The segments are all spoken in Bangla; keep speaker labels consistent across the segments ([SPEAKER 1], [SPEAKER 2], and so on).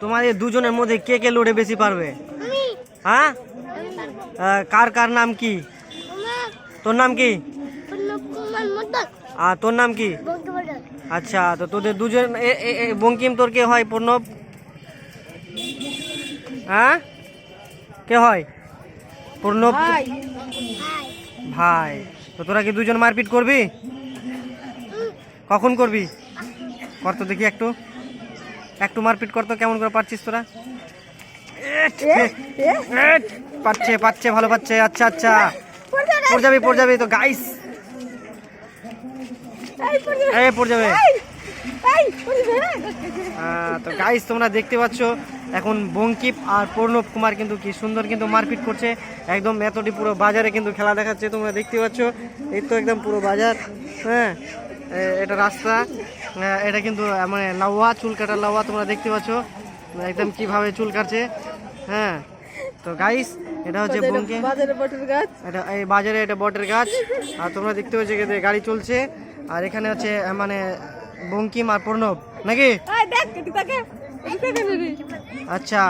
[SPEAKER 1] তোমার এই দুজনের মধ্যে কে কে লড়ে বেশি পারবে? হ্যাঁ, কার কার নাম কি? তোর নাম কি? আর তোর নাম কি? আচ্ছা, তো তোদের দুজন বঙ্কিম তোর কে হয়? প্রণব? হ্যাঁ, কে হয়? প্রণব ভাই। তো তোরা কি দুজন মারপিট করবি? কখন করবি? কর তো দেখি, একটু একটু মারপিট করতো। কেমন করে পারছিস তোরা? পাচ্ছে পাচ্ছে, ভালো পাচ্ছে। আচ্ছা আচ্ছা, পড়ে যাবি তো গাইস, পড়ে যাবে। তো গাইস তোমরা দেখতে পাচ্ছ এখন বঙ্কিম আর প্রণব কুমার কিন্তু কি সুন্দর কিন্তু মারপিট করছে। একদম এতটি পুরো বাজারে কিন্তু খেলা দেখাচ্ছে, তোমরা দেখতে পাচ্ছ। এই তো একদম পুরো বাজার। হ্যাঁ, এটা রাস্তা, এটা কিন্তু মানে লাউয়া, চুল কাটার লাউয়া। তোমরা দেখতে পাচ্ছ একদম কিভাবে চুল কাটছে। হ্যাঁ, তো গাইস এটা হচ্ছে বঙ্কিম, এটা এই বাজারে এটা বটের গাছ। আর তোমরা দেখতে পাচ্ছ গাড়ি চলছে। আর এখানে হচ্ছে মানে বঙ্কিম আর প্রণব নাকি? আচ্ছা,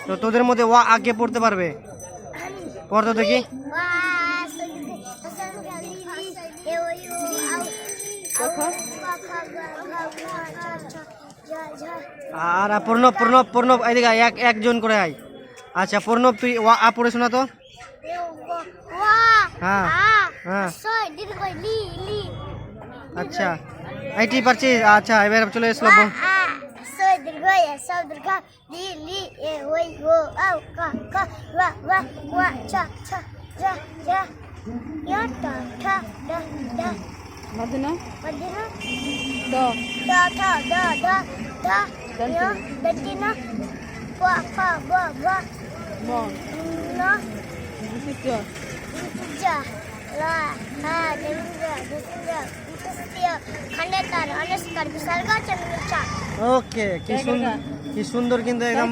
[SPEAKER 1] তো তোদের মধ্যে ওয়া আগে পড়তে পারবে? পড়তো দেখি। আর প্রণব প্রণব প্রণব এদিকে একজন করে আয়। আচ্ছা প্রণব, তুই ওয়া আ পড়ে শোনা তো। হ্যাঁ হ্যাঁ, আচ্ছা এইটি পারছিস। আচ্ছা এবার চলে এসলো। ওকে, কি সুন্দর কিন্তু একদম।